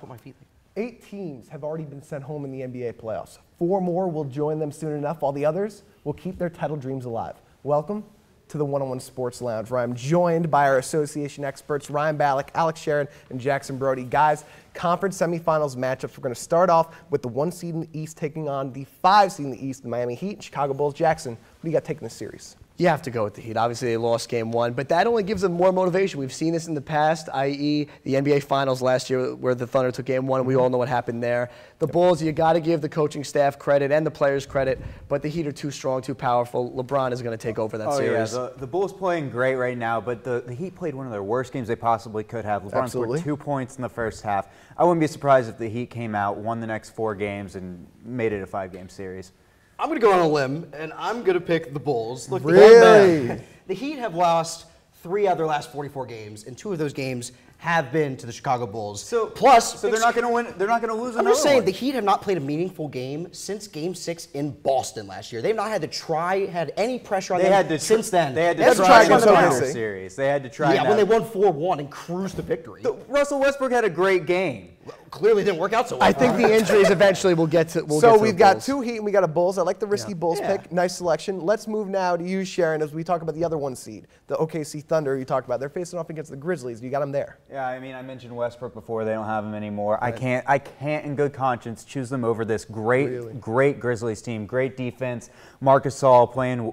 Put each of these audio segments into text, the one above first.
Put my feet. 8 teams have already been sent home in the NBA playoffs. 4 more will join them soon enough, while the others will keep their title dreams alive. Welcome to the One-on-One Sports Lounge, where I'm joined by our association experts, Ryan Ballack, Alex Sharon, and Jackson Brody. Guys, conference semifinals matchups. We're going to start off with the 1 seed in the East taking on the 5 seed in the East, the Miami Heat and Chicago Bulls. Jackson, who do you got taking this series? You have to go with the Heat. Obviously, they lost game 1, but that only gives them more motivation. We've seen this in the past, i.e. the NBA Finals last year where the Thunder took game 1, and we all know what happened there. The Bulls, you got to give the coaching staff credit and the players credit, but the Heat are too strong, too powerful. LeBron is going to take over that series. Yeah, the Bulls playing great right now, but the Heat played one of their worst games they possibly could have. LeBron scored 2 points in the first half. I wouldn't be surprised if the Heat came out, won the next 4 games, and made it a 5-game series. I'm going to go on a limb, and I'm going to pick the Bulls. Look, Really? The Heat have lost 3 out of their last 44 games, and 2 of those games have been to the Chicago Bulls. So they're not going to win. They're not going to lose another one. I'm just saying the Heat have not played a meaningful game since Game 6 in Boston last year. They've not had to had any pressure on them since then. They had to try against the series. They had to try. Yeah, when they won 4-1 and cruised to victory. Russell Westbrook had a great game. Well, clearly didn't work out so well. I think the injuries eventually will get to. So we've got 2 Heat and we got a Bulls. I like the risky Bulls pick. Nice selection. Let's move now to you, Sharon, as we talk about the other 1 seed, the OKC Thunder. You talked about they're facing off against the Grizzlies. You got them there. Yeah, I mean, I mentioned Westbrook before. They don't have him anymore. Right. I can't in good conscience choose them over this great Grizzlies team. Great defense. Marcus Gasol playing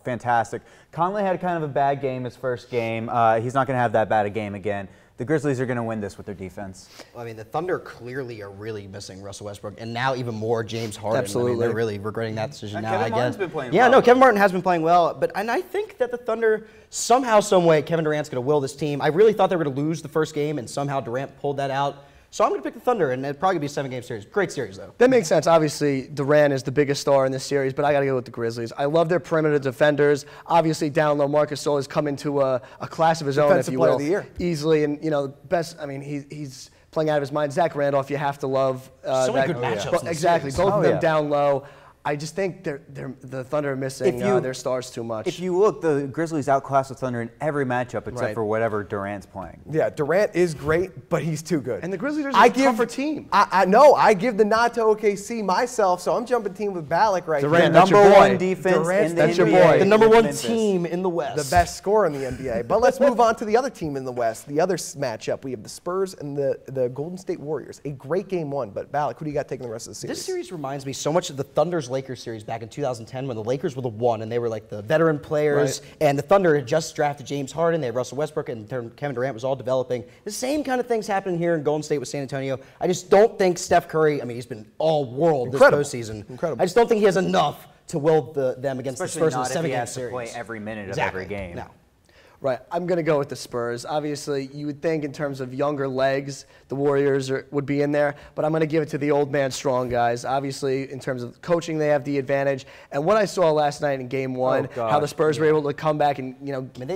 fantastic. Conley had kind of a bad game his first game. He's not going to have that bad a game again. The Grizzlies are going to win this with their defense. Well, I mean, the Thunder clearly are really missing Russell Westbrook, and now even more James Harden. Absolutely. I mean, they're really regretting that decision now, Kevin I Martin's guess. been playing yeah, well. no, Kevin Martin has been playing well, and I think that the Thunder, somehow, some way, Kevin Durant's going to will this team. I really thought they were going to lose the first game, and somehow Durant pulled that out. So I'm going to pick the Thunder, and it'd probably be a 7-game series. Great series, though. That makes sense. Obviously, Durant is the biggest star in this series, but I got to go with the Grizzlies. I love their perimeter defenders. Obviously, down low, Marcus Gasol has come into a class of his own, if you will, Defensive Player of the Year. Easily. And best. I mean, he's playing out of his mind. Zach Randolph, you have to love. So many good matchups. Exactly, both of them down low. I just think the Thunder are missing their stars too much. If you look, the Grizzlies outclass the Thunder in every matchup except for whatever Durant's playing. Yeah, Durant is great, but he's too good. And the Grizzlies are a tougher team. I know. I give the nod to OKC myself, so I'm jumping team with Ballack right Durant, here. that's Number your boy. 1 defense Durant's in the that's your NBA. boy. The number 1 Memphis. team in the West. The best scorer in the NBA. But let's move on to the other team in the West, the other matchup. We have the Spurs and the Golden State Warriors. A great game 1, but Ballack, who do you got taking the rest of the series? This series reminds me so much of the Thunder's-Lakers series back in 2010 when the Lakers were the 1 and they were like the veteran players, and the Thunder had just drafted James Harden, they had Russell Westbrook, and Kevin Durant was all developing. The same kind of things happening here in Golden State with San Antonio. I just don't think Steph Curry, I mean, he's been all world this postseason. Incredible. I just don't think he has enough to will them against the Spurs in a 7-game series. Especially not if he has to play every minute of every game. No. Right, I'm going to go with the Spurs. Obviously, you would think in terms of younger legs, the Warriors would be in there, but I'm going to give it to the old man strong guys. Obviously, in terms of coaching, they have the advantage. And what I saw last night in Game 1, how the Spurs were able to come back and,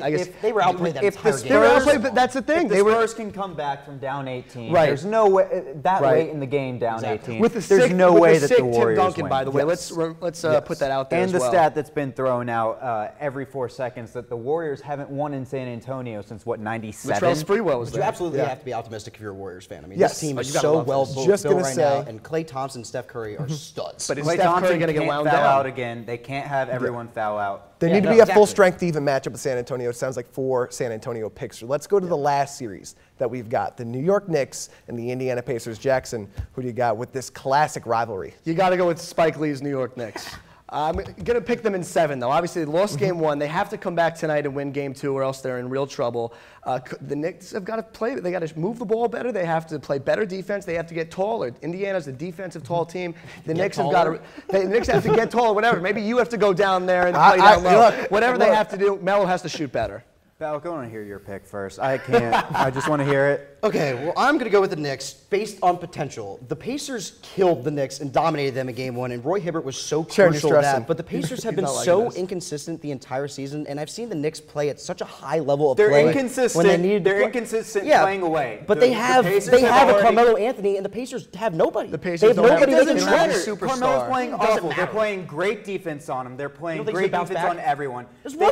I guess they were outplayed that entire game. They were outplayed, but that's the thing. If the Spurs can come back from down 18, there's no way late in the game down 18. With the there's no way that the Warriors Tim Duncan, win. by the way. Let's put that out there and as well. the stat that's been thrown out every 4 seconds that the Warriors haven't won in San Antonio since what, 97? Latrell Sprewell was there. You absolutely have to be optimistic if you're a Warriors fan. I mean, this team is so well built right now, and Klay Thompson and Steph Curry are studs. But is Klay Steph Curry going to get can't wound foul down? out again. They can't have everyone foul out. They need to be a full-strength even matchup with San Antonio. It sounds like 4 San Antonio picks. So let's go to the last series that we've got, the New York Knicks and the Indiana Pacers. Jackson, who do you got with this classic rivalry? You got to go with Spike Lee's New York Knicks. I'm going to pick them in 7, though. Obviously, they lost Game 1. They have to come back tonight and win Game 2, or else they're in real trouble. The Knicks have got to play. They got to move the ball better. They have to play better defense. They have to get taller. Indiana's a defensive tall team. The Knicks have got to. The Knicks have to get taller. Whatever. Maybe you have to go down there and play down low. Whatever they have to do, Melo has to shoot better. Balak, I want to hear your pick first. I can't. I just want to hear it. Okay, well, I'm going to go with the Knicks based on potential. The Pacers killed the Knicks and dominated them in Game 1, and Roy Hibbert was so crucial to that. But the Pacers have been so inconsistent the entire season, and I've seen the Knicks play at such a high level of play. They're inconsistent. When they needed they're inconsistent playing away. But they have a Carmelo Anthony, and the Pacers have nobody. The Pacers they have don't nobody have they can trust. Carmelo's playing awful. They're playing great defense on him. They're playing great defense on everyone. There's one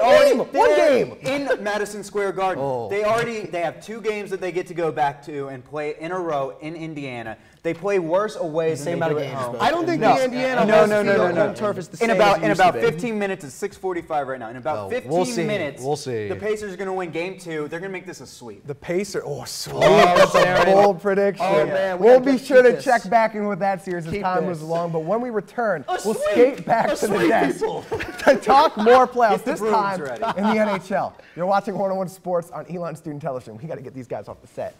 game in Madison Square Garden. They have 2 games that they get to go back. back to and play in a row in Indiana. They play worse away than Same they amount do of at games, home. but- I don't think No. the Indiana No, home no, no, field no, no. home turf is the In same about as it used to be. 15 minutes, it's 6:45 right now. In about Oh, 15 we'll see. minutes, We'll see. the Pacers are going to win Game 2. They're going to make this a sweep. The Pacers. Oh, sweet. Oh, That's a Sharon. bold prediction. Oh, man, we We'll gotta be keep sure to this. check back in with that series as Keep time this. moves along. But when we return, we'll sweep. skate back A to the sweep, desk people. to talk more playoffs, Get the this brooms time ready. in the NHL. You're watching 101 Sports on Elon Student Television. We got to get these guys off the set.